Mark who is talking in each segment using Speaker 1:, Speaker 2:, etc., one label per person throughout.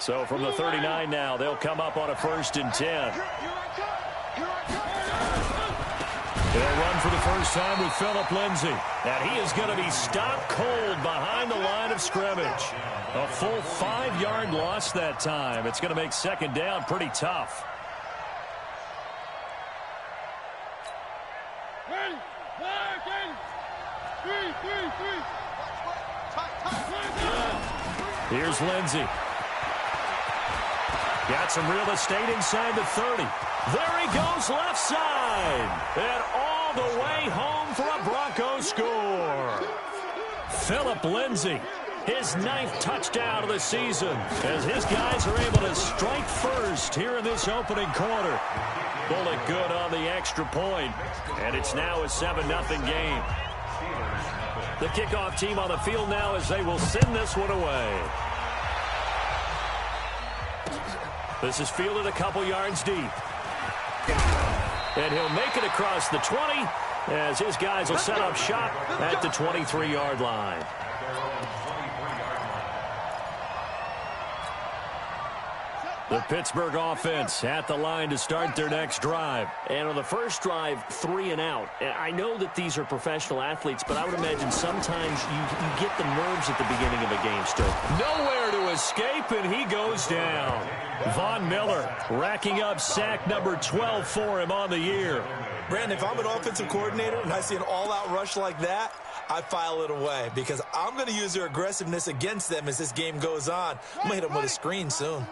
Speaker 1: So from the 39 now, they'll come up on a 1st and 10. They'll run for the first time with Phillip Lindsay. And he is going to be stopped cold behind the line of scrimmage. A full 5-yard loss that time. It's going to make 2nd down pretty tough. Here's Lindsay. Got some real estate inside the 30. There he goes left side. And all the way home for a Broncos score. Phillip Lindsay, his 9th touchdown of the season, as his guys are able to strike first here in this opening quarter. Bullock good on the extra point, and it's now a 7-0 game. The kickoff team on the field now as they will send this one away. This is fielded a couple yards deep. And he'll make it across the 20 as his guys will set up shop at the 23-yard line. The Pittsburgh offense at the line to start their next drive.
Speaker 2: And on the first drive, 3 and out. I know that these are professional athletes, but I would imagine sometimes you get the nerves at the beginning of a game still.
Speaker 1: Nowhere to escape, and he goes down. Von Miller racking up sack number 12 for him on the year.
Speaker 3: Brandon, if I'm an offensive coordinator and I see an all-out rush like that, I file it away because I'm going to use their aggressiveness against them as this game goes on. I'm going to hit them with a screen soon.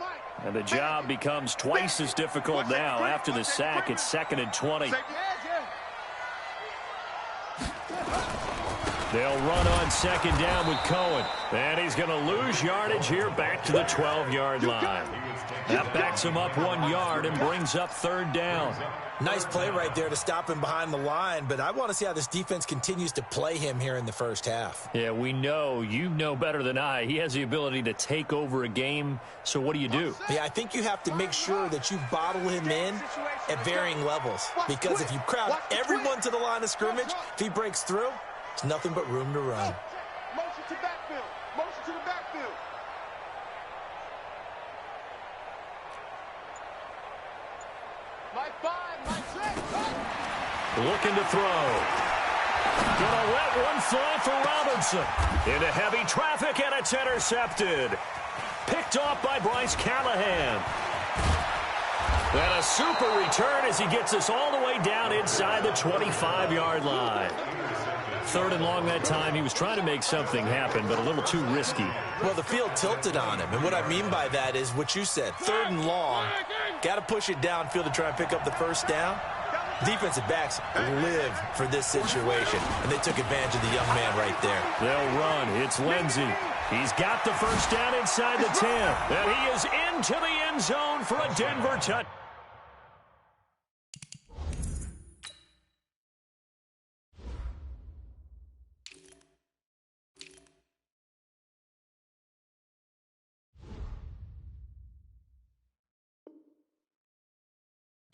Speaker 1: And the job becomes twice as difficult now. After the sack, it's 2nd and 20. They'll run on 2nd down with Cohen. And he's going to lose yardage here back to the 12-yard line. That backs him up 1 yard and brings up 3rd down.
Speaker 3: Nice play right there to stop him behind the line, but I want to see how this defense continues to play him here in the first half.
Speaker 1: Yeah, we know. You know better than I. He has the ability to take over a game, so what do you do?
Speaker 3: Yeah, I think you have to make sure that you bottle him in at varying levels, because if you crowd everyone to the line of scrimmage, if he breaks through, there's nothing but room to run.
Speaker 4: Motion to backfield. Motion to the backfield.
Speaker 1: Looking to throw. Gonna let one fly for Robinson. Into heavy traffic, and it's intercepted. Picked off by Bryce Callahan. And a super return as he gets us all the way down inside the 25-yard line. 3rd and long that time. He was trying to make something happen, but a little too risky.
Speaker 3: Well, the field tilted on him, and what I mean by that is what you said. 3rd and long. Got to push it downfield to try and pick up the first down. Defensive backs live for this situation, and they took advantage of the young man right there.
Speaker 1: They'll run. It's Lindsay. He's got the first down inside the 10, and he is into the end zone for a Denver touchdown.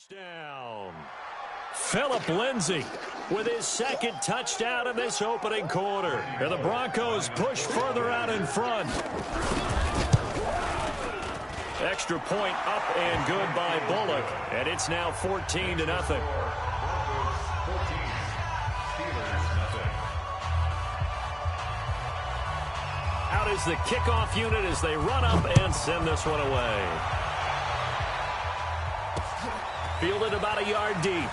Speaker 1: Down. Phillip Lindsay with his 2nd touchdown in this opening quarter. And the Broncos push further out in front. Extra point up and good by Bullock. And it's now 14-0. Out is the kickoff unit as they run up and send this one away. Fielded about a yard deep.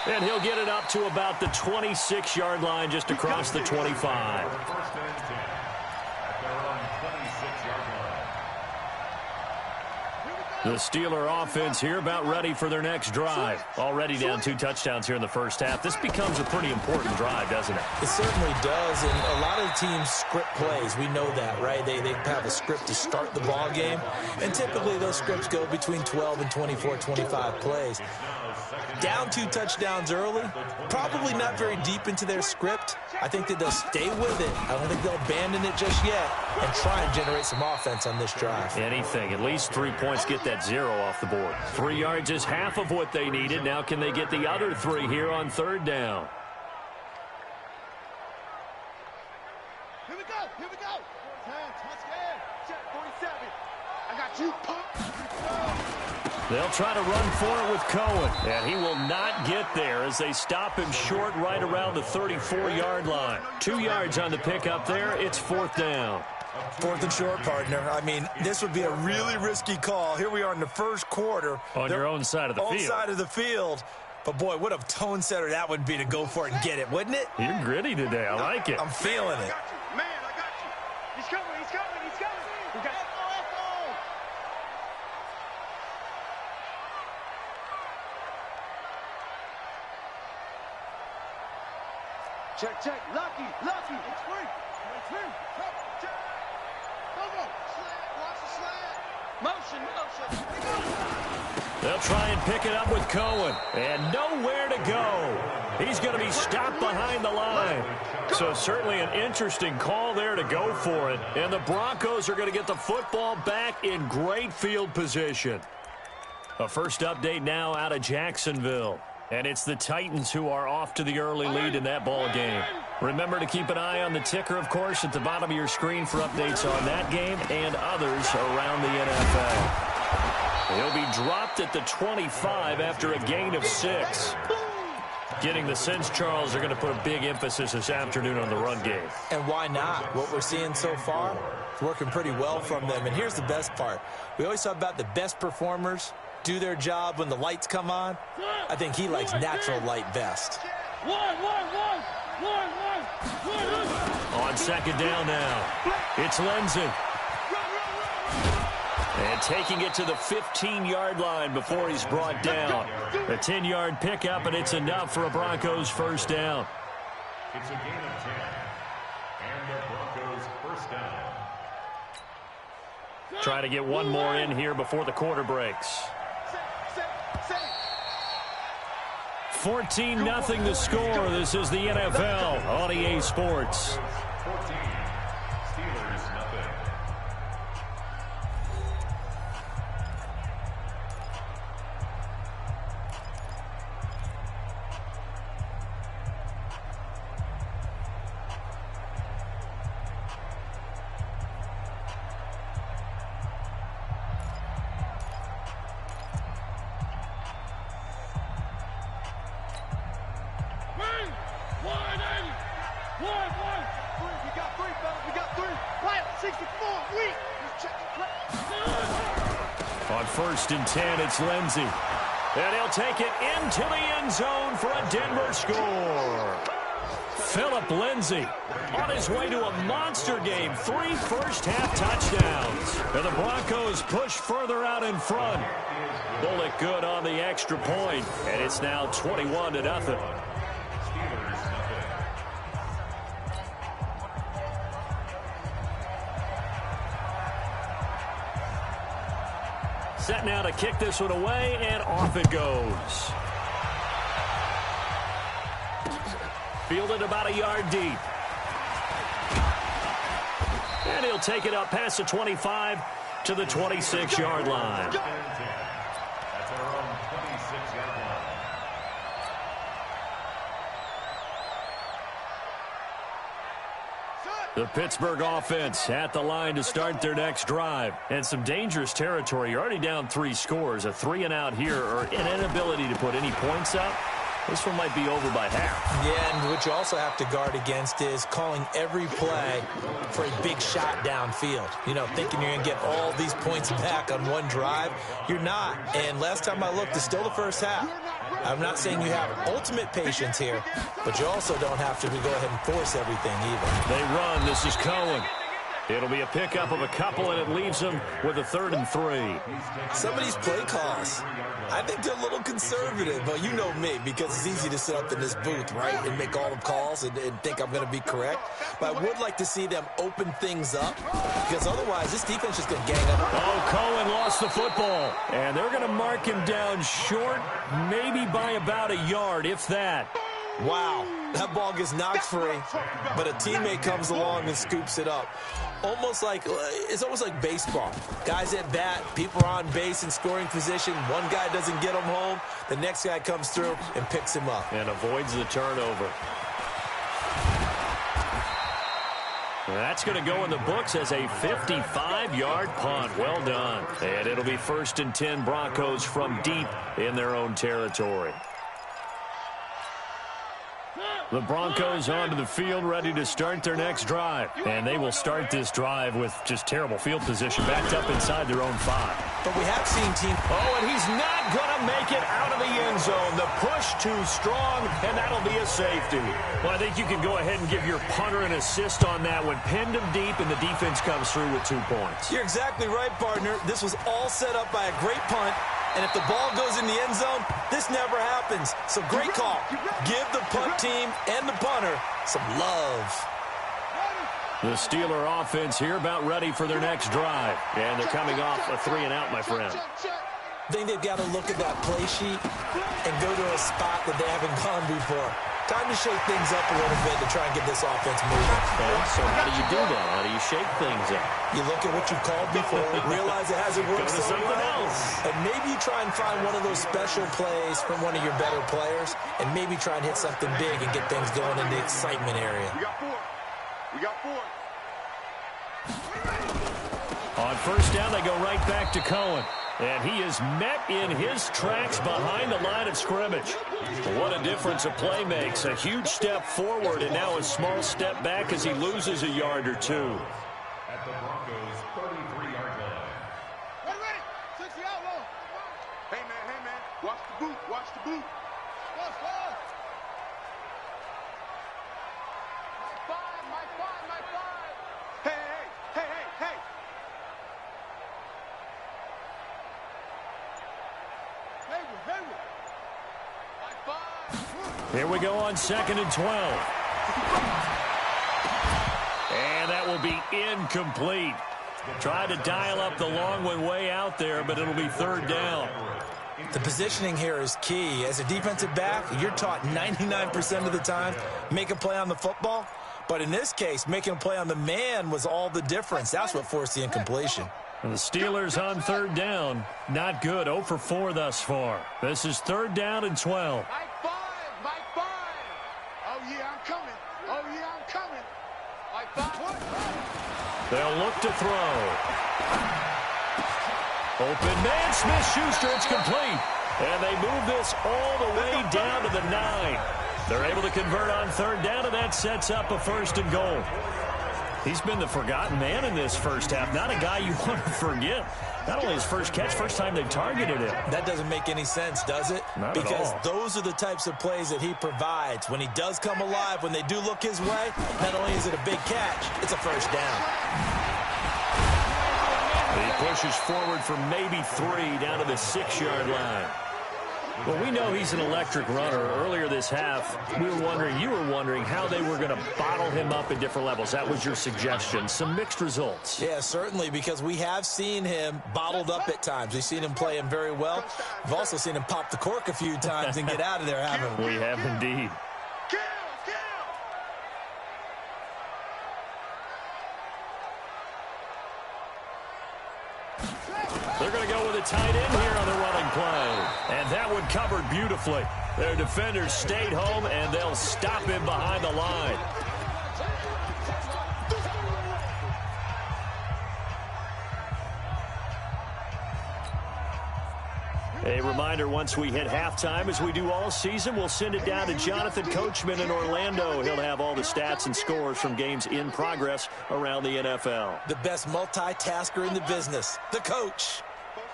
Speaker 1: And he'll get it up to about the 26-yard line just across the 25. The Steeler offense here about ready for their next drive. Already down 2 touchdowns here in the first half. This becomes a pretty important drive, doesn't it?
Speaker 3: It certainly does, and a lot of the teams script plays. We know that, right? They have a script to start the ball game, and typically those scripts go between 12 and 24, 25 plays. Down 2 touchdowns early, probably not very deep into their script. I think that they'll stay with it. I don't think they'll abandon it just yet and try and generate some offense on this drive.
Speaker 1: Anything. At least 3 points, get that 0 off the board. 3 yards is half of what they needed. Now can they get the other 3 here on 3rd down?
Speaker 4: Here we go. Here we go. got you, punk.
Speaker 1: They'll try to run for it with Cohen, and he will not get there as they stop him short right around the 34-yard line. 2 yards on the pickup there. It's 4th down.
Speaker 3: 4th and short, partner. I mean, this would be a really risky call. Here we are in the first quarter.
Speaker 1: On your own side of the field.
Speaker 3: Own side of the field. But, boy, what a tone setter that would be to go for it and get it, wouldn't it?
Speaker 1: You're gritty today. I like it.
Speaker 3: I'm feeling it.
Speaker 4: Man, I got you. He's coming, he's coming, he's coming. We got check, check. Lucky. It's free. Check. Go. Watch the slant. Motion.
Speaker 1: They'll try and pick it up with Cohen. And nowhere to go. He's going to be stopped behind the line. So certainly an interesting call there to go for it. And the Broncos are going to get the football back in great field position. A first update now out of Jacksonville. And it's the Titans who are off to the early lead in that ball game. Remember to keep an eye on the ticker, of course, at the bottom of your screen for updates on that game and others around the NFL. He'll be dropped at the 25 after a gain of 6. Getting the sense, Charles, they're going to put a big emphasis this afternoon on the run game.
Speaker 3: And why not? What we're seeing so far, it's working pretty well from them. And here's the best part. We always talk about the best performers do their job when the lights come on. I think he likes natural light best.
Speaker 1: On second down now, it's Lindsey. And taking it to the 15-yard line before he's brought down. A 10-yard pickup, and it's enough for a Broncos first down.
Speaker 5: It's a gain of 10, and the Broncos first down.
Speaker 1: Try to get one more in here before the quarter breaks. 14-0 the score. This is the NFL on EA Sports.
Speaker 5: 14, Steelers nothing.
Speaker 1: On 1st and 10, it's Lindsey. And he'll take it into the end zone for a Denver score. Philip Lindsey on his way to a monster game. 3 first-half touchdowns. And the Broncos push further out in front. Bullet good on the extra point. And it's now 21-0. Set now to kick this one away, and off it goes. Fielded about a yard deep. And he'll take it up past the 25 to the 26-yard line.
Speaker 5: That's our own 26-yard line.
Speaker 1: The Pittsburgh offense at the line to start their next drive. And some dangerous territory. You're already down 3 scores. A 3-and-out here, or an inability to put any points up. This one might be over by half.
Speaker 3: Yeah, and what you also have to guard against is calling every play for a big shot downfield. You know, thinking you're going to get all these points back on one drive. You're not. And last time I looked, it's still the first half. I'm not saying you have ultimate patience here, but you also don't have to go ahead and force everything either.
Speaker 1: They run. This is Cohen. It'll be a pickup of a couple, and it leaves them with a 3rd and 3.
Speaker 3: Some of these play calls, I think they're a little conservative, but you know me, because it's easy to sit up in this booth, right, and make all the calls and think I'm going to be correct. But I would like to see them open things up, because otherwise this defense is going to gang up.
Speaker 1: Oh, Cohen lost the football, and they're going to mark him down short, maybe by about a yard, if that.
Speaker 3: Wow, that ball gets knocked free, but a teammate comes along and scoops it up. It's almost like baseball. Guys at bat, people are on base in scoring position. One guy doesn't get him home. The next guy comes through and picks him up.
Speaker 1: And avoids the turnover. That's going to go in the books as a 55-yard punt. Well done. And it'll be 1st and 10 Broncos from deep in their own territory. The Broncos onto the field, ready to start their next drive. And they will start this drive with just terrible field position, backed up inside their own 5.
Speaker 3: But we have seen teams...
Speaker 1: Oh, and he's not going to make it out of the end zone. The push too strong, and that'll be a safety. Well, I think you can go ahead and give your punter an assist on that when pinned him deep and the defense comes through with 2 points.
Speaker 3: You're exactly right, partner. This was all set up by a great punt. And if the ball goes in the end zone, this never happens. So great call. Give the punt team and the punter some love.
Speaker 1: The Steeler offense here about ready for their next drive. And they're coming off a 3-and-out, my friend.
Speaker 3: I think they've got to look at that play sheet and go to a spot that they haven't gone before. Time to shake things up a little bit to try and get this offense moving.
Speaker 2: Okay, so how do you do that? How do you shake things up?
Speaker 3: You look at what you've called before, realize it hasn't worked so
Speaker 2: something
Speaker 3: well,
Speaker 2: else.
Speaker 3: and maybe you try and find one of those special plays from one of your better players, and maybe try and hit something big and get things going in the excitement area.
Speaker 4: We got 4. We got 4.
Speaker 1: On 1st down, they go right back to Cohen. And he is met in his tracks behind the line of scrimmage. What a difference a play makes. A huge step forward and now a small step back as he loses a yard or 2.
Speaker 5: At the Broncos' 33-yard line.
Speaker 4: Ready. 60 out low. Hey, man. Watch the boot. Watch the boot. Watch. My 5. Hey.
Speaker 1: Here we go on 2nd and 12. And that will be incomplete. Tried to dial up the long one way out there, but it'll be 3rd down.
Speaker 3: The positioning here is key. As a defensive back, you're taught 99% of the time, make a play on the football. But in this case, making a play on the man was all the difference. That's what forced the incompletion.
Speaker 1: And the Steelers on 3rd down. Not good. 0 for 4 thus far. This is 3rd down and 12.
Speaker 4: My 5. Oh, yeah, I'm coming. My 5.
Speaker 1: They'll look to throw. Open man, Smith-Schuster, it's complete. And they move this all the way down to the 9. They're able to convert on 3rd down, and that sets up a 1st and goal. He's been the forgotten man in this first half. Not a guy you want to forget. Not only his first catch, first time they targeted him.
Speaker 3: That doesn't make any sense, does it?
Speaker 1: Not
Speaker 3: because
Speaker 1: at all.
Speaker 3: Those are the types of plays that he provides. When he does come alive, when they do look his way, not only is it a big catch, it's a 1st down.
Speaker 1: He pushes forward for maybe 3 down to the 6-yard line. Well, we know he's an electric runner. Earlier this half, you were wondering how they were going to bottle him up at different levels. That was your suggestion. Some mixed results.
Speaker 3: Yeah, certainly, because we have seen him bottled up at times. We've seen him play him very well. We've also seen him pop the cork a few times and get out of there, haven't we?
Speaker 1: We have indeed. They're going to go with a tight end here on the running play. And that one covered beautifully. Their defenders stayed home, and they'll stop him behind the line. A reminder, once we hit halftime, as we do all season, we'll send it down to Jonathan Coachman in Orlando. He'll have all the stats and scores from games in progress around the NFL.
Speaker 3: The best multitasker in the business, the coach.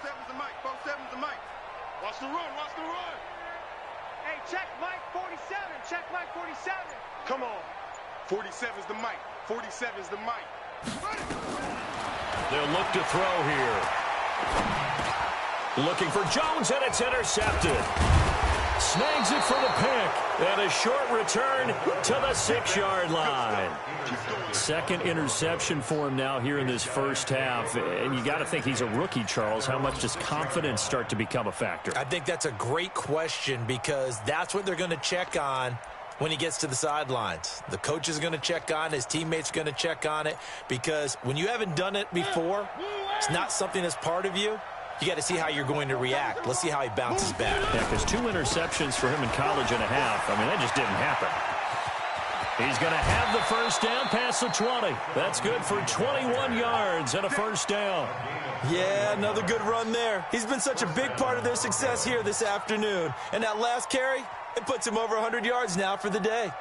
Speaker 4: 4-7's the mic. 4-7's the mic. Watch the run. Watch the run. Hey, check Mike 47. Check Mike 47. Come on. 47's the mic. 47's the mic.
Speaker 1: They'll look to throw here. Looking for Jones, and it's intercepted. Snags it for the pick. And a short return to the 6-yard line. 2nd interception for him now here in this first half. And you got to think he's a rookie, Charles. How much does confidence start to become a factor?
Speaker 3: I think that's a great question because that's what they're going to check on when he gets to the sidelines. The coach is going to check on it. His teammates are going to check on it because when you haven't done it before, it's not something that's part of you. You got to see how you're going to react. Let's see how he bounces back.
Speaker 1: Yeah, because 2 interceptions for him in college and a half. I mean, that just didn't happen. He's going to have the first down past the 20. That's good for 21 yards and a first down.
Speaker 3: Yeah, another good run there. He's been such a big part of their success here this afternoon. And that last carry, it puts him over 100 yards now for the day.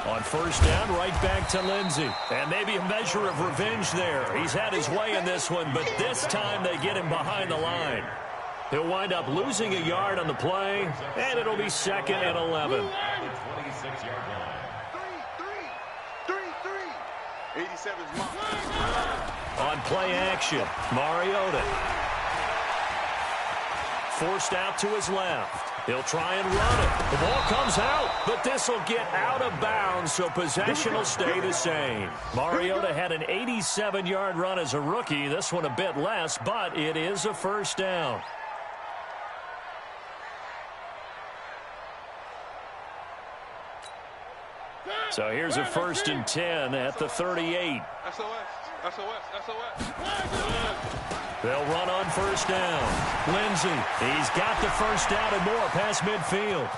Speaker 1: On first down, right back to Lindsey. And maybe a measure of revenge there. He's had his way in this one, but this time they get him behind the line. He'll wind up losing a yard on the play, and it'll be 2nd and 11.
Speaker 5: 26-yard line.
Speaker 4: 87's mark.
Speaker 1: On play action, Mariota. Forced out to his left. He'll try and run it. The ball comes out, but this will get out of bounds, so possession will stay the same. Mariota had an 87-yard run as a rookie. This one a bit less, but it is a first down. So here's a 1st and 10 at the 38.
Speaker 4: SOS.
Speaker 1: They'll run on first down. Lindsey, he's got the first down and more past midfield.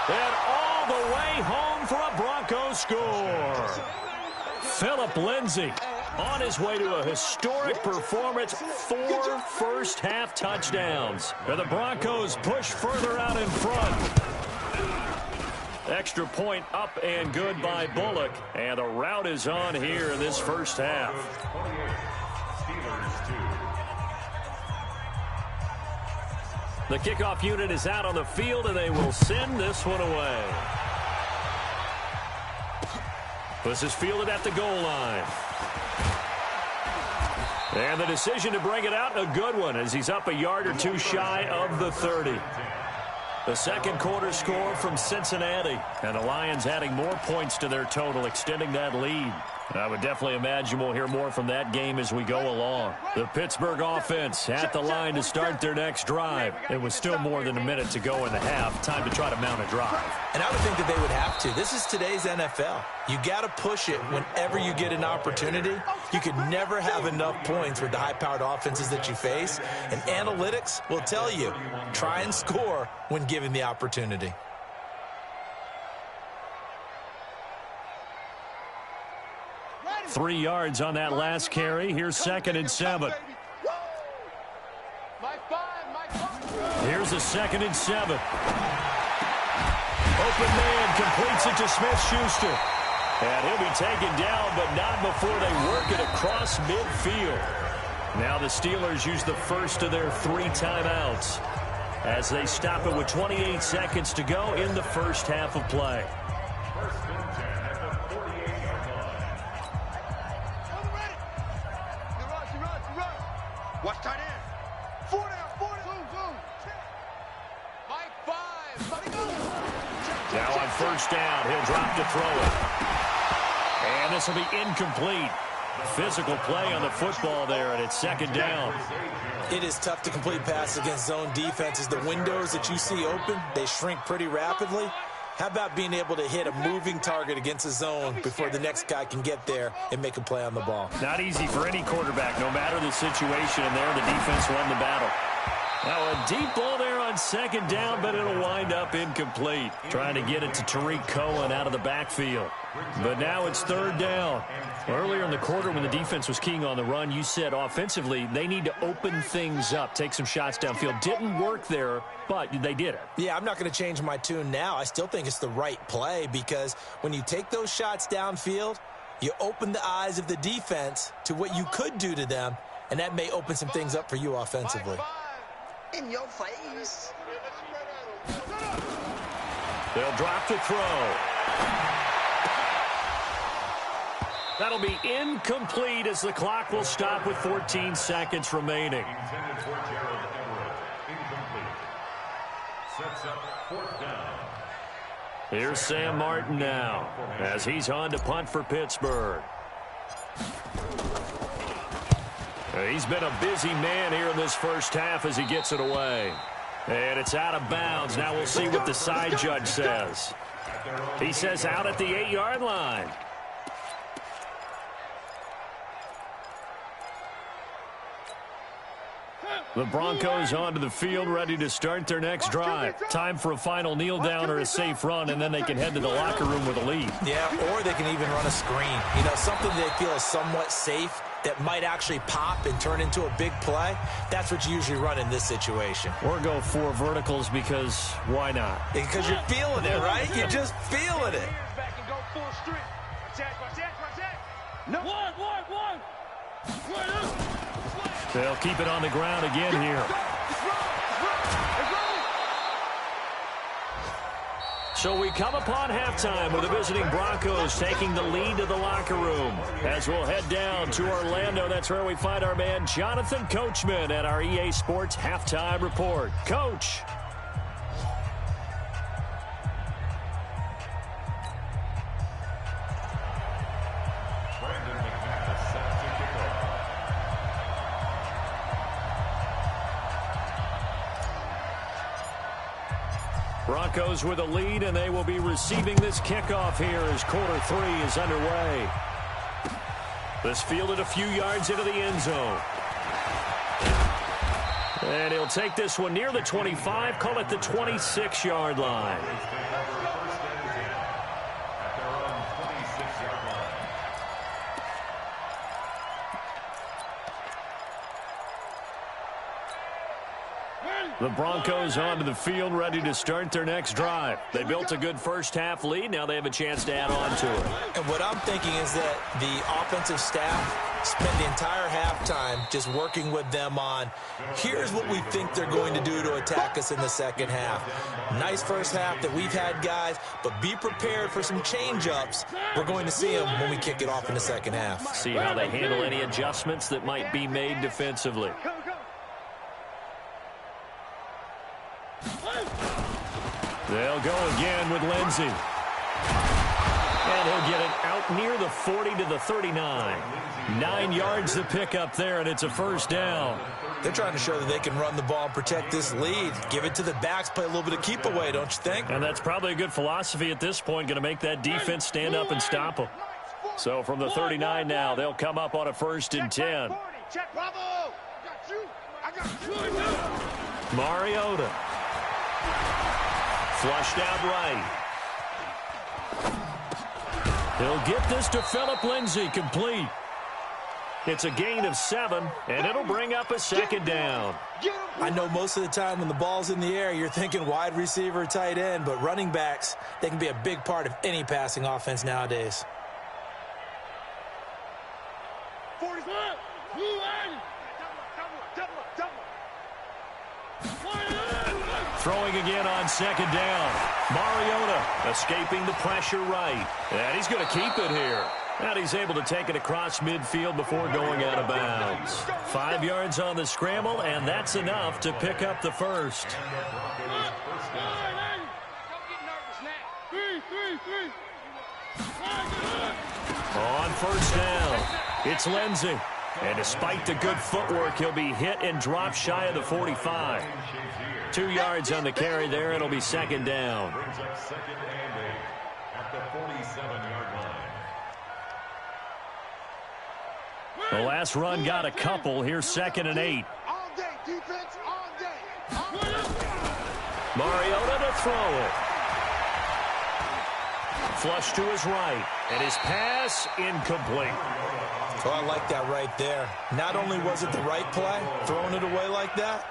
Speaker 1: And all the way home for a Broncos score. Philip Lindsey on his way to a historic performance, 4 first-half touchdowns. And the Broncos push further out in front. Extra point up and good by Bullock. And the route is on here in this first half. The kickoff unit is out on the field, and they will send this one away. This is fielded at the goal line. And the decision to bring it out, a good one, as he's up a yard or two shy of the 30. The second quarter score from Cincinnati, and the Lions adding more points to their total, extending that lead. I would definitely imagine we'll hear more from that game as we go along. The Pittsburgh offense at the line to start their next drive. It was still more than a minute to go in the half. Time to try to mount a drive.
Speaker 3: And I would think that they would have to. This is today's NFL. You got to push it whenever you get an opportunity. You could never have enough points with the high-powered offenses that you face. And analytics will tell you, try and score when given the opportunity.
Speaker 1: Three yards on that last carry. Here's 2nd and 7. Here's a 2nd and 7. Open man completes it to Smith-Schuster. And he'll be taken down, but not before they work it across midfield. Now the Steelers use the first of their 3 timeouts as they stop it with 28 seconds to go in the first half of play.
Speaker 4: Watch tight end. 4 down, 4 down. Mike 5.
Speaker 1: Now on first down, he'll drop to throw it. And this will be incomplete. Physical play on the football there, and it's 2nd down.
Speaker 3: It is tough to complete passes against zone defenses. The windows that you see open, they shrink pretty rapidly. How about being able to hit a moving target against a zone before the next guy can get there and make a play on the ball?
Speaker 1: Not easy for any quarterback, no matter the situation, and there the defense won the battle. Now a deep ball there on 2nd down, but it'll wind up incomplete. Trying to get it to Tariq Cohen out of the backfield. But now it's 3rd down. Earlier in the quarter when the defense was keying on the run, you said offensively they need to open things up, take some shots downfield. Didn't work there, but they did it.
Speaker 3: Yeah, I'm not going to change my tune now. I still think it's the right play because when you take those shots downfield, you open the eyes of the defense to what you could do to them, and that may open some things up for you offensively.
Speaker 6: In your face.
Speaker 1: They'll drop to throw. That'll be incomplete as the clock will stop with 14 seconds remaining.
Speaker 5: Intended for Gerald Everett. Incomplete. Sets up 4th down.
Speaker 1: Here's Sam Martin now as he's on to punt for Pittsburgh. He's been a busy man here in this first half as he gets it away. And it's out of bounds. Now we'll see what the side judge says. He says out at the 8-yard line. The Broncos onto the field, ready to start their next drive. Time for a final kneel down or a safe run, and then they can head to the locker room with a lead.
Speaker 3: Yeah, or they can even run a screen. You know, something they feel is somewhat safe that might actually pop and turn into a big play. That's what you usually run in this situation.
Speaker 1: Or go 4 verticals because why not?
Speaker 3: Because you're feeling it, right? You're just feeling it.
Speaker 1: They'll keep it on the ground again here. So we come upon halftime with the visiting Broncos taking the lead to the locker room. As we'll head down to Orlando, that's where we find our man Jonathan Coachman at our EA Sports Halftime Report. Coach. Broncos with a lead, and they will be receiving this kickoff here as quarter 3 is underway. This fielded a few yards into the end zone. And he'll take this one near the 25, call it the 26-yard line. The Broncos onto the field, ready to start their next drive. They built a good first-half lead. Now they have a chance to add on to it.
Speaker 3: And what I'm thinking is that the offensive staff spend the entire halftime just working with them on, here's what we think they're going to do to attack us in the second half. Nice first half that we've had, guys, but be prepared for some change-ups. We're going to see them when we kick it off in the second half.
Speaker 1: See how they handle any adjustments that might be made defensively. They'll go again with Lindsey. And he'll get it out near the 40 to the 39. 9 yards to pick up there, and it's a first down.
Speaker 3: They're trying to show that they can run the ball and protect this lead. Give it to the backs, play a little bit of keep away, don't you think?
Speaker 1: And that's probably a good philosophy at this point, going to make that defense stand up and stop them. So from the 39 now, they'll come up on a 1st and 10. Mariota. Flushed out right. He'll get this to Philip Lindsay, complete. It's a gain of 7, and it'll bring up a second down.
Speaker 3: I know most of the time when the ball's in the air, you're thinking wide receiver, tight end, but running backs, they can be a big part of any passing offense nowadays.
Speaker 1: Throwing again on second down. Mariota escaping the pressure right. And he's going to keep it here. And he's able to take it across midfield before going out of bounds. 5 yards on the scramble, and that's enough to pick up the first. On first down, it's Lindsey. And despite the good footwork, he'll be hit and dropped shy of the 45. 2 yards on the carry there. It'll be second down.
Speaker 5: Brings up 2nd and 8 at the 47-yard line.
Speaker 1: The last run got a couple. Here's 2nd and 8.
Speaker 4: All day, defense, all day.
Speaker 1: Mariota to throw it. Flush to his right. And his pass incomplete.
Speaker 3: Oh, I like that right there. Not only was it the right play, throwing it away like that,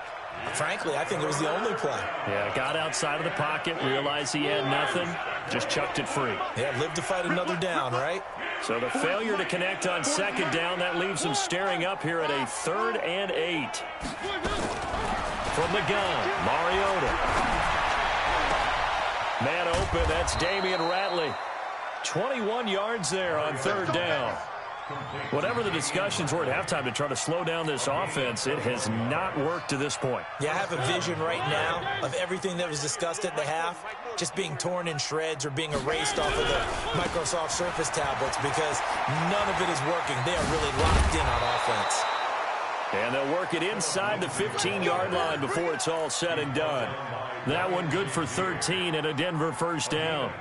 Speaker 3: frankly, I think it was the only play.
Speaker 1: Yeah, got outside of the pocket, realized he had nothing, just chucked it free.
Speaker 3: Yeah, live to fight another down, right?
Speaker 1: So the failure to connect on second down, that leaves him staring up here at a 3rd and 8. From the gun, Mariota. Man open, that's Damian Ratley. 21 yards there on 3rd down. Whatever the discussions were at halftime to try to slow down this offense, it has not worked to this point.
Speaker 3: Yeah, I have a vision right now of everything that was discussed at the half just being torn in shreds or being erased off of the Microsoft Surface tablets because none of it is working. They are really locked in on offense.
Speaker 1: And they'll work it inside the 15-yard line before it's all said and done. That one good for 13 and a Denver first down.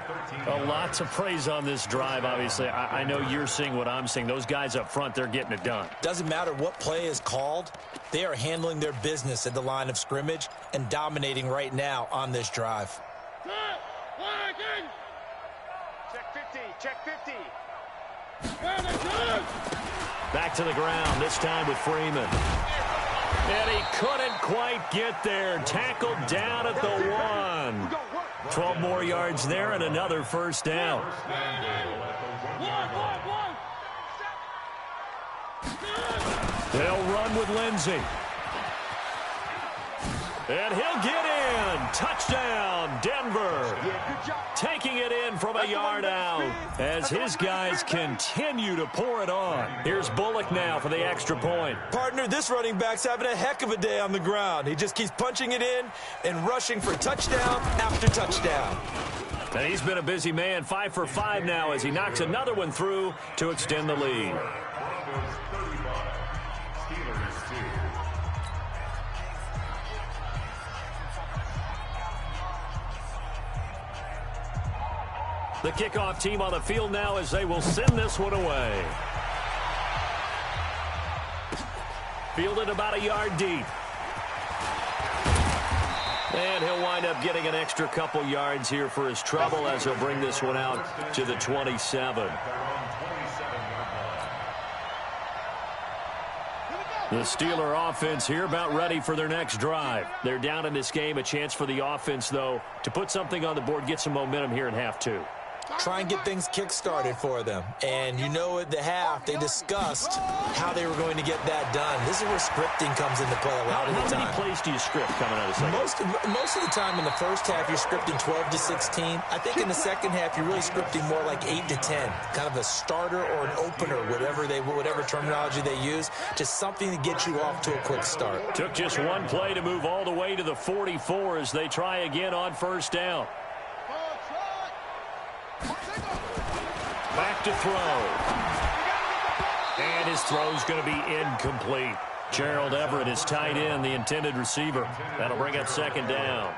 Speaker 1: A lot to praise on this drive, obviously. I know you're seeing what I'm seeing. Those guys up front, they're getting it done.
Speaker 3: Doesn't matter what play is called. They are handling their business at the line of scrimmage and dominating right now on this drive.
Speaker 4: Check 50. Check 50.
Speaker 1: Back to the ground, this time with Freeman. And he couldn't quite get there. Tackled down at the 1. 12 more yards there and another first down. They'll run with Lindsey. And he'll get in. Touchdown, Denver. Taking it in from a yard out as his guys continue to pour it on. Here's Bullock now for the extra point.
Speaker 3: Partner, this running back's having a heck of a day on the ground. He just keeps punching it in and rushing for touchdown after touchdown.
Speaker 1: And he's been a busy man, 5 for 5 now as he knocks another one through to extend the lead. The kickoff team on the field now as they will send this one away. Fielded about a yard deep. And he'll wind up getting an extra couple yards here for his trouble as he'll bring this one out to the 27. The Steeler offense here about ready for their next drive. They're down in this game. A chance for the offense, though, to put something on the board, get some momentum here in half 2.
Speaker 3: Try and get things kick-started for them. And you know at the half, they discussed how they were going to get that done. This is where scripting comes into play a lot of the time.
Speaker 1: How many plays do you script coming out of the second?
Speaker 3: Most of the time in the first half, you're scripting 12 to 16. I think in the second half, you're really scripting more like 8 to 10. Kind of a starter or an opener, whatever terminology they use. Just something to get you off to a quick start.
Speaker 1: Took just one play to move all the way to the 44 as they try again on first down. Back to throw. And his throw's going to be incomplete. Gerald Everett is tied in, the intended receiver. That'll bring up second down.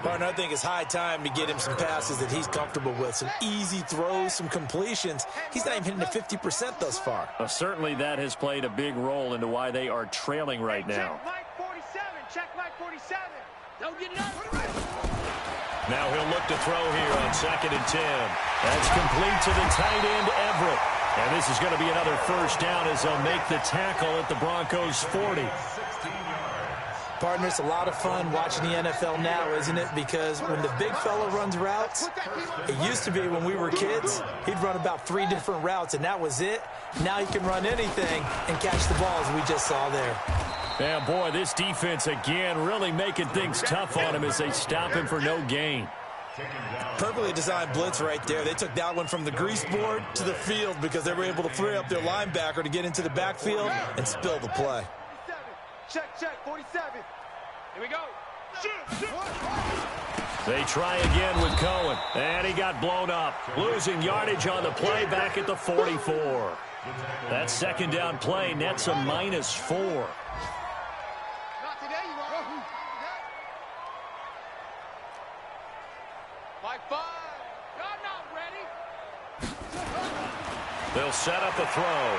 Speaker 3: Partner, I think it's high time to get him some passes that he's comfortable with. Some easy throws, some completions. He's not even hitting the 50% thus far.
Speaker 1: Certainly that has played a big role into why they are trailing right now.
Speaker 4: Check Mike 47. Check Mike 47. Don't get it up.
Speaker 1: Now he'll look to throw here on 2nd and 10. That's complete to the tight end, Everett. And this is going to be another first down as they'll make the tackle at the Broncos' 40.
Speaker 3: Partner, it's a lot of fun watching the NFL now, isn't it? Because when the big fella runs routes, it used to be when we were kids, he'd run about 3 different routes, and that was it. Now he can run anything and catch the ball, as we just saw there.
Speaker 1: Yeah, boy, this defense again really making things tough on him as they stop him for no gain.
Speaker 3: Perfectly designed blitz right there. They took that one from the grease board to the field because they were able to free up their linebacker to get into the backfield and spill the play.
Speaker 4: Check, 47. Here we go.
Speaker 1: They try again with Cohen, and he got blown up. Losing yardage on the play back at the 44. That second down play nets a -4. They'll set up a throw.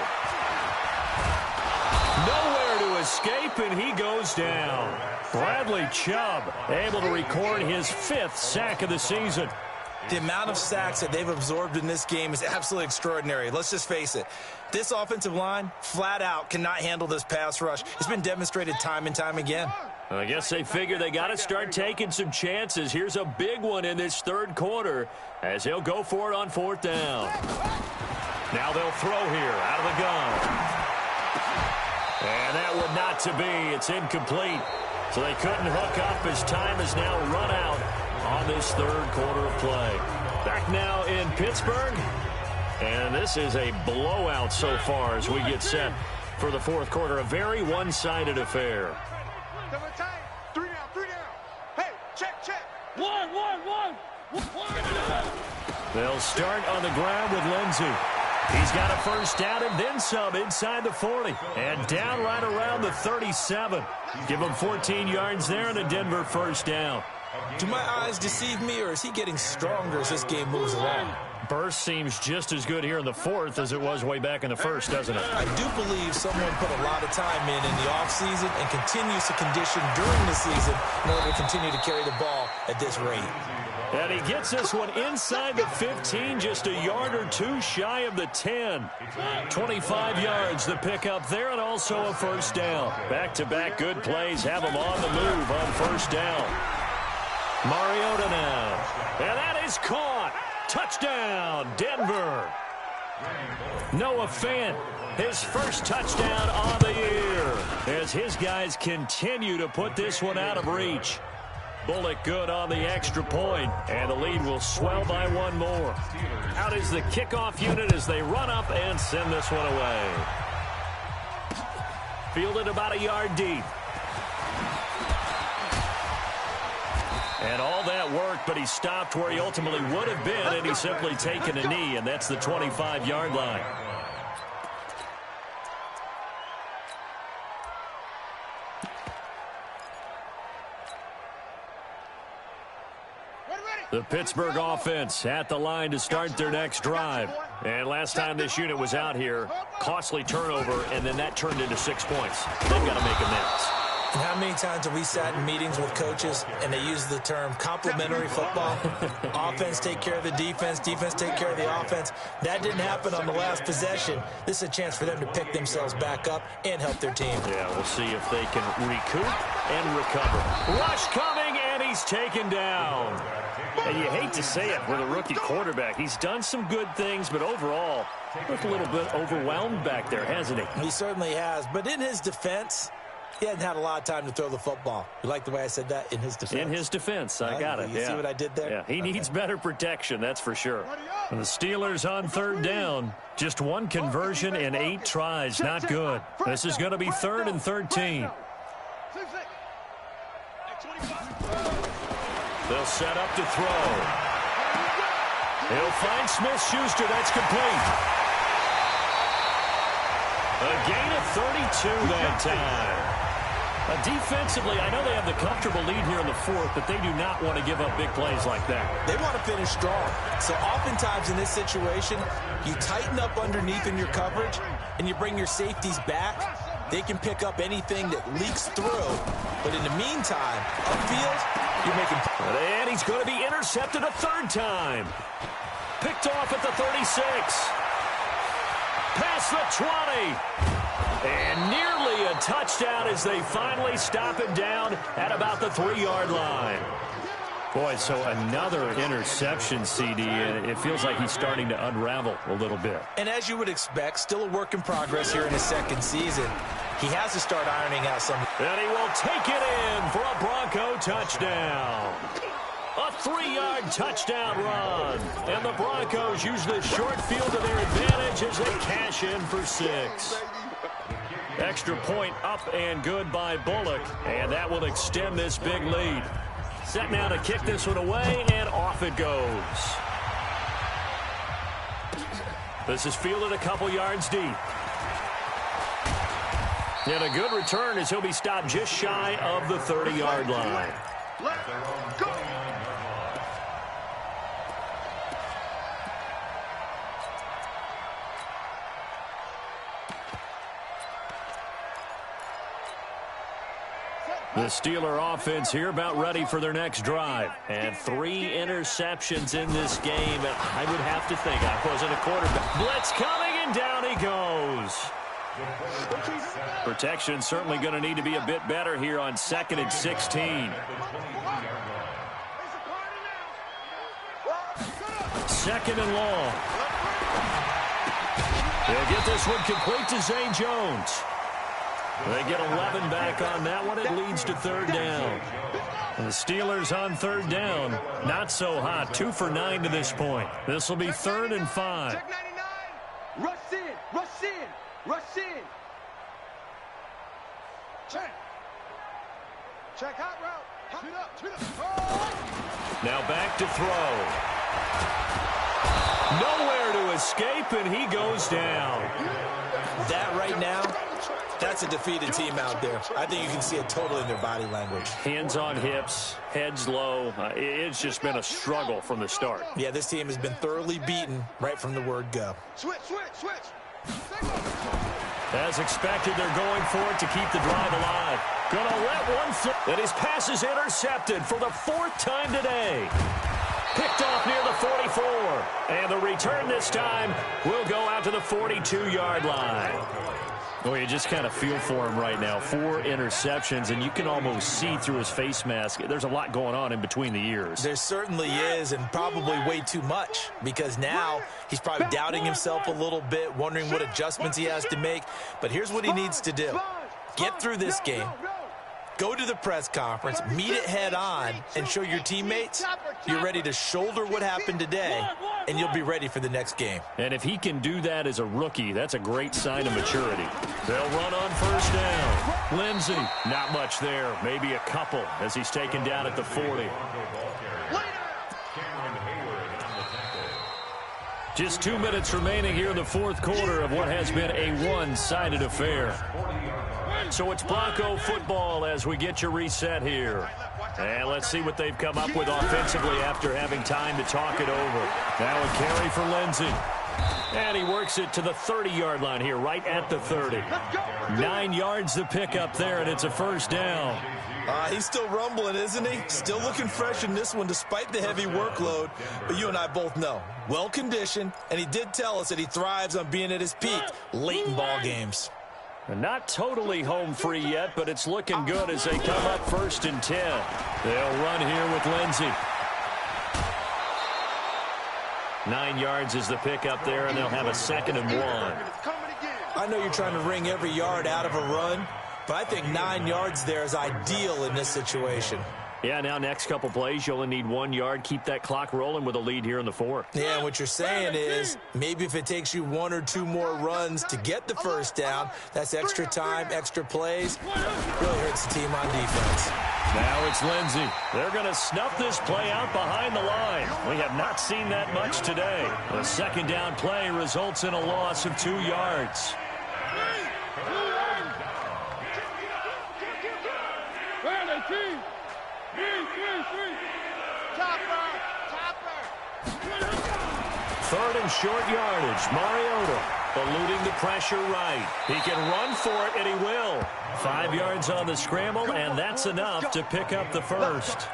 Speaker 1: Nowhere to escape, and he goes down. Bradley Chubb able to record his 5th sack of the season.
Speaker 3: The amount of sacks that they've absorbed in this game is absolutely extraordinary. Let's just face it. This offensive line, flat out, cannot handle this pass rush. It's been demonstrated time and time again.
Speaker 1: I guess they figure they got to start taking some chances. Here's a big one in this third quarter as he'll go for it on 4th down. Now they'll throw here out of the gun. And that would not to be. It's incomplete. So they couldn't hook up as time has now run out on this third quarter of play. Back now in Pittsburgh. And this is a blowout so far as we get set for the fourth quarter. A very one-sided affair.
Speaker 4: 3 down. Hey, check. 1.
Speaker 1: They'll start on the ground with Lindsey. He's got a first down and then some inside the 40. And down right around the 37. Give him 14 yards there and a Denver first down.
Speaker 3: Do my eyes deceive me, or is he getting stronger as this game moves along?
Speaker 1: Burst seems just as good here in the fourth as it was way back in the first, doesn't it?
Speaker 3: I do believe someone put a lot of time in the offseason and continues to condition during the season in order to continue to carry the ball at this rate.
Speaker 1: And he gets this one inside the 15, just a yard or two shy of the 10. 25 yards the pickup there, and also a first down. Back-to-back good plays have him on the move on first down. Mariota now. And that is caught. Touchdown, Denver. Noah Fant, his first touchdown on the year, as his guys continue to put this one out of reach. Bullock good on the extra point, and the lead will swell by one more. Out is the kickoff unit as they run up and send this one away. Fielded about a yard deep. And all that worked, but he stopped where he ultimately would have been, and he's simply taken a knee, and that's the 25-yard line. The Pittsburgh offense at the line to start their next drive. And last time this unit was out here, costly turnover, and then that turned into 6 points. They've got to make amends.
Speaker 3: And how many times have we sat in meetings with coaches and they use the term complementary football? Offense take care of the defense, defense take care of the offense. That didn't happen on the last possession. This is a chance for them to pick themselves back up and help their team.
Speaker 1: Yeah, we'll see if they can recoup and recover. Rush coming, and he's taken down. And you hate to say it with a rookie quarterback. He's done some good things, but overall, looked a little bit overwhelmed back there, hasn't he?
Speaker 3: He certainly has, but in his defense, he hasn't had a lot of time to throw the football. You like the way I said that? In his defense?
Speaker 1: In his defense. I got it.
Speaker 3: You see what I did there?
Speaker 1: Yeah, he needs better protection, that's for sure. And the Steelers on third down. Just one conversion in 8 tries. Not good. This is going to be 3rd and 13. They'll set up to throw. He'll find Smith-Schuster. That's complete. A gain of 32 that time. Defensively, I know they have the comfortable lead here in the fourth, but they do not want to give up big plays like that.
Speaker 3: They want to finish strong. So oftentimes in this situation, you tighten up underneath in your coverage, and you bring your safeties back. They can pick up anything that leaks through. But in the meantime, upfield, you're making...
Speaker 1: And he's going to be intercepted a 3rd time. Picked off at the 36. Past the 20. And nearly a touchdown as they finally stop him down at about the 3-yard line. Boy, so another interception, CD, and it feels like he's starting to unravel a little bit.
Speaker 3: And as you would expect, still a work in progress here in his second season. He has to start ironing out some...
Speaker 1: And he will take it in for a Bronco touchdown. A 3-yard touchdown run. And the Broncos use this short field to their advantage as they cash in for 6. Extra point up and good by Bullock, and that will extend this big lead. Set now to kick this one away, and off it goes. This is fielded a couple yards deep. And a good return as he'll be stopped just shy of the 30-yard line.
Speaker 4: Let's go.
Speaker 1: The Steeler offense here about ready for their next drive. And 3 interceptions in this game. And I would have to think I wasn't a quarterback. Blitz coming, and down he goes. Protection certainly going to need to be a bit better here on 2nd and 16. 2nd and long. They'll get this one complete to Zay Jones. They get 11 back on that one. It leads to 3rd down. And the Steelers on 3rd down. Not so hot. 2 for 9 to this point. This will be 3rd and 5.
Speaker 4: Check 99. Rush in. Rush in. Rush in. Check. Check hot route. Shoot up. Shoot up. Oh.
Speaker 1: Now back to throw. Nowhere to escape, and he goes down.
Speaker 3: That right now, that's a defeated team out there. I think you can see it totally in their body language.
Speaker 2: Hands on hips, heads low. It's just been a struggle from the start.
Speaker 3: Yeah, this team has been thoroughly beaten right from the word go.
Speaker 4: Switch.
Speaker 1: As expected, they're going for it to keep the drive alive. Gonna let one flip. And his pass is intercepted for the 4th time today. Picked off near the 44. And the return this time will go out to the 42-yard line. Well, you just kind of feel for him right now. 4 interceptions, and you can almost see through his face mask. There's a lot going on in between the ears.
Speaker 3: There certainly is, and probably way too much, because now he's probably doubting himself a little bit, wondering what adjustments he has to make. But here's what he needs to do. Get through this game. Go to the press conference, meet it head on, and show your teammates you're ready to shoulder what happened today, and you'll be ready for the next game.
Speaker 1: And if he can do that as a rookie, that's a great sign of maturity. They'll run on first down. Lindsey, not much there. Maybe a couple as he's taken down at the 40. Just 2 minutes remaining here in the 4th quarter of what has been a one-sided affair. So it's Bronco football as we get you reset here. And let's see what they've come up with offensively after having time to talk it over. Now a carry for Lindsey. And he works it to the 30-yard line here, right at the 30. 9 yards to pick up there, and it's a first down.
Speaker 3: He's still rumbling, isn't he? Still looking fresh in this one despite the heavy workload. But you and I both know, well-conditioned, and he did tell us that he thrives on being at his peak late in ball games.
Speaker 1: Not totally home free yet, but it's looking good as they come up 1st and 10. They'll run here with Lindsey. 9 yards is the pickup there, and they'll have a 2nd and 1.
Speaker 3: I know you're trying to wring every yard out of a run, but I think 9 yards there is ideal in this situation.
Speaker 1: Yeah, now next couple plays, you only need 1 yard. Keep that clock rolling with a lead here in the 4th.
Speaker 3: Yeah, and what you're saying is maybe if it takes you 1 or 2 more runs to get the first down, that's extra time, extra plays. Really hurts the team on defense.
Speaker 1: Now it's Lindsey. They're going to snuff this play out behind the line. We have not seen that much today. The 2nd down play results in a loss of 2 yards. Third and short yardage. Mariota eluding the pressure right. He can run for it, and he will. 5 yards on the scramble, and that's enough to pick up the first.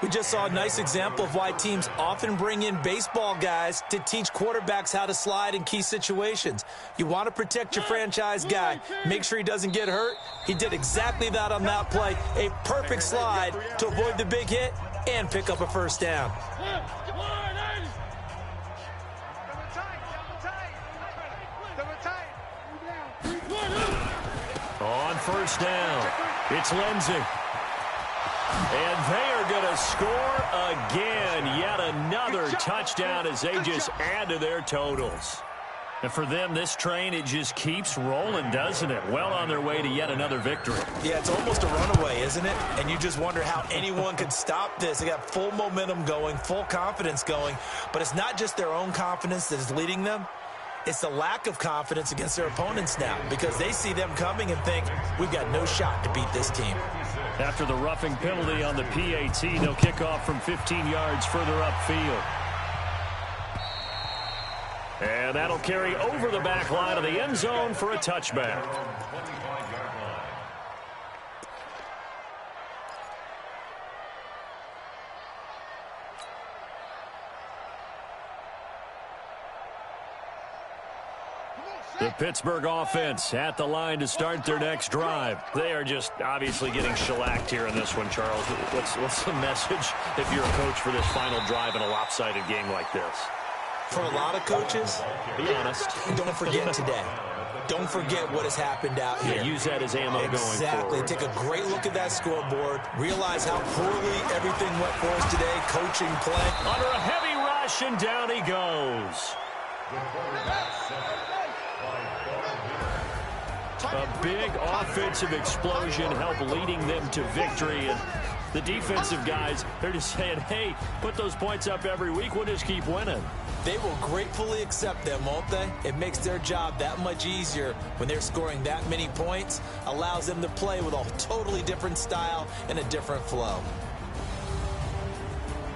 Speaker 3: We just saw a nice example of why teams often bring in baseball guys to teach quarterbacks how to slide in key situations. You want to protect your franchise guy. Make sure he doesn't get hurt. He did exactly that on that play. A perfect slide to avoid the big hit and pick up a first down.
Speaker 1: On first down, it's Lindsey. And they are going to score again. Yet another touchdown as they just add to their totals. And for them, this train, it just keeps rolling, doesn't it? Well on their way to yet another victory.
Speaker 3: Yeah, it's almost a runaway, isn't it? And you just wonder how anyone could stop this. They got full momentum going, full confidence going. But it's not just their own confidence that is leading them. It's the lack of confidence against their opponents now because they see them coming and think, we've got no shot to beat this team.
Speaker 1: After the roughing penalty on the PAT, they'll kick off from 15 yards further upfield. And that'll carry over the back line of the end zone for a touchback. The Pittsburgh offense at the line to start their next drive. They are just obviously getting shellacked here in this one, Charles. What's the message if you're a coach for this final drive in a lopsided game like this?
Speaker 3: For a lot of coaches,
Speaker 1: be honest.
Speaker 3: Don't forget today. Don't forget what has happened out here.
Speaker 1: Yeah, use that as ammo going forward.
Speaker 3: Exactly. Take a great look at that scoreboard. Realize how poorly everything went for us today. Coaching, play.
Speaker 1: Under a heavy rush, and down he goes. A big offensive explosion helped leading them to victory. And the defensive guys, they're just saying, hey, put those points up every week. We'll just keep winning.
Speaker 3: They will gratefully accept them, won't they? It makes their job that much easier when they're scoring that many points, allows them to play with a totally different style and a different flow.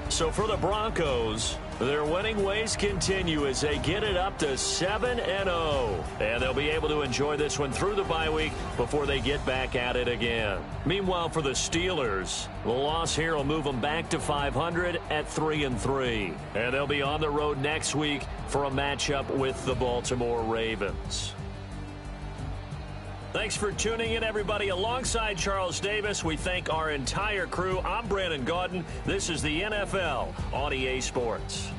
Speaker 1: So for the Broncos, their winning ways continue as they get it up to 7-0. And they'll be able to enjoy this one through the bye week before they get back at it again. Meanwhile, for the Steelers, the loss here will move them back to 500 at 3-3. And they'll be on the road next week for a matchup with the Baltimore Ravens. Thanks for tuning in, everybody. Alongside Charles Davis, we thank our entire crew. I'm Brandon Gaudin. This is the NFL on EA Sports.